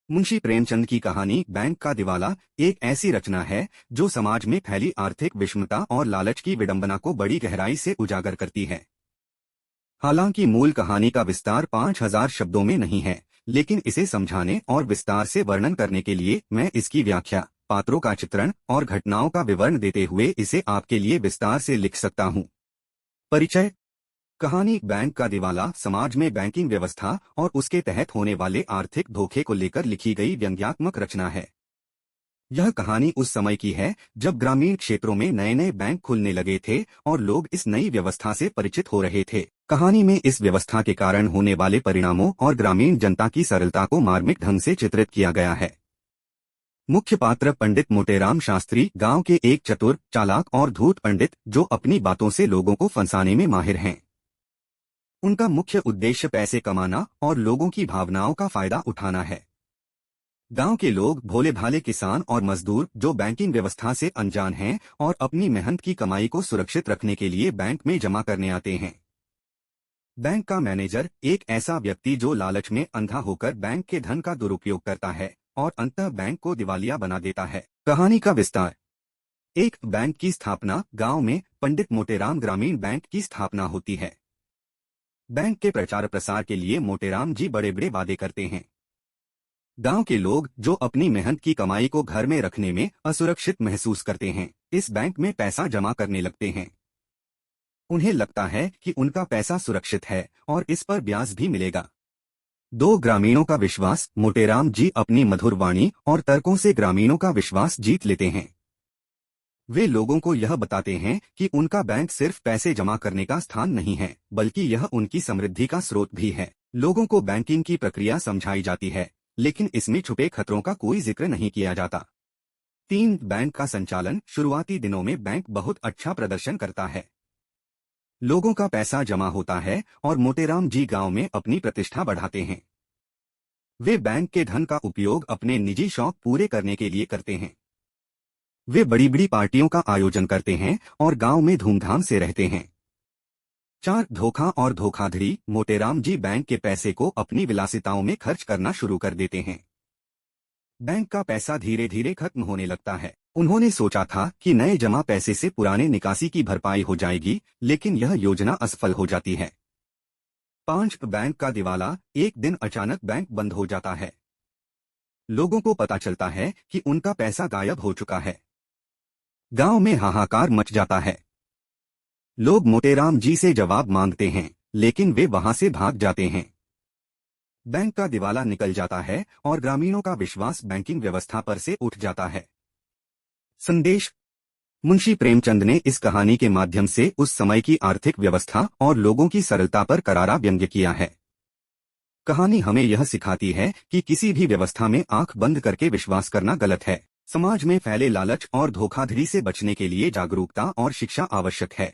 मुंशी प्रेमचंद की कहानी बैंक का दिवाला एक ऐसी रचना है जो समाज में फैली आर्थिक विषमता और लालच की विडंबना को बड़ी गहराई से उजागर करती है। हालांकि मूल कहानी का विस्तार 5000 शब्दों में नहीं है, लेकिन इसे समझाने और विस्तार से वर्णन करने के लिए मैं इसकी व्याख्या, पात्रों का चित्रण और घटनाओं का विवरण देते हुए इसे आपके लिए विस्तार से लिख सकता हूँ। परिचय। कहानी बैंक का दिवाला समाज में बैंकिंग व्यवस्था और उसके तहत होने वाले आर्थिक धोखे को लेकर लिखी गई व्यंग्यात्मक रचना है। यह कहानी उस समय की है जब ग्रामीण क्षेत्रों में नए नए बैंक खुलने लगे थे और लोग इस नई व्यवस्था से परिचित हो रहे थे। कहानी में इस व्यवस्था के कारण होने वाले परिणामों और ग्रामीण जनता की सरलता को मार्मिक ढंग से चित्रित किया गया है। मुख्य पात्र पंडित मोटेराम शास्त्री गांव के एक चतुर, चालाक और धूर्त पंडित जो अपनी बातों से लोगों को फंसाने में माहिर हैं। उनका मुख्य उद्देश्य पैसे कमाना और लोगों की भावनाओं का फायदा उठाना है। गांव के लोग भोले भाले किसान और मजदूर जो बैंकिंग व्यवस्था से अनजान हैं और अपनी मेहनत की कमाई को सुरक्षित रखने के लिए बैंक में जमा करने आते हैं। बैंक का मैनेजर एक ऐसा व्यक्ति जो लालच में अंधा होकर बैंक के धन का दुरुपयोग करता है और अंततः बैंक को दिवालिया बना देता है। कहानी का विस्तार। एक बैंक की स्थापना गांव में पंडित मोटेराम ग्रामीण बैंक की स्थापना होती है। बैंक के प्रचार प्रसार के लिए मोटेराम जी बड़े बड़े वादे करते हैं। गांव के लोग जो अपनी मेहनत की कमाई को घर में रखने में असुरक्षित महसूस करते हैं, इस बैंक में पैसा जमा करने लगते हैं। उन्हें लगता है कि उनका पैसा सुरक्षित है और इस पर ब्याज भी मिलेगा। दो ग्रामीणों का विश्वास। मोटेराम जी अपनी मधुर वाणी और तर्कों से ग्रामीणों का विश्वास जीत लेते हैं। वे लोगों को यह बताते हैं कि उनका बैंक सिर्फ पैसे जमा करने का स्थान नहीं है, बल्कि यह उनकी समृद्धि का स्रोत भी है। लोगों को बैंकिंग की प्रक्रिया समझाई जाती है, लेकिन इसमें छुपे खतरों का कोई जिक्र नहीं किया जाता। 3 बैंक का संचालन। शुरुआती दिनों में बैंक बहुत अच्छा प्रदर्शन करता है। लोगों का पैसा जमा होता है और मोटेराम जी गांव में अपनी प्रतिष्ठा बढ़ाते हैं। वे बैंक के धन का उपयोग अपने निजी शौक पूरे करने के लिए करते हैं। वे बड़ी बड़ी पार्टियों का आयोजन करते हैं और गांव में धूमधाम से रहते हैं। 4 धोखा और धोखाधड़ी। मोटेराम जी बैंक के पैसे को अपनी विलासिताओं में खर्च करना शुरू कर देते हैं। बैंक का पैसा धीरे धीरे खत्म होने लगता है। उन्होंने सोचा था कि नए जमा पैसे से पुराने निकासी की भरपाई हो जाएगी, लेकिन यह योजना असफल हो जाती है। 5 बैंक का दिवाला। एक दिन अचानक बैंक बंद हो जाता है। लोगों को पता चलता है कि उनका पैसा गायब हो चुका है। गांव में हाहाकार मच जाता है। लोग मोटेराम जी से जवाब मांगते हैं, लेकिन वे वहां से भाग जाते हैं। बैंक का दिवाला निकल जाता है और ग्रामीणों का विश्वास बैंकिंग व्यवस्था पर से उठ जाता है। संदेश। मुंशी प्रेमचंद ने इस कहानी के माध्यम से उस समय की आर्थिक व्यवस्था और लोगों की सरलता पर करारा व्यंग्य किया है। कहानी हमें यह सिखाती है कि किसी भी व्यवस्था में आंख बंद करके विश्वास करना गलत है। समाज में फैले लालच और धोखाधड़ी से बचने के लिए जागरूकता और शिक्षा आवश्यक है।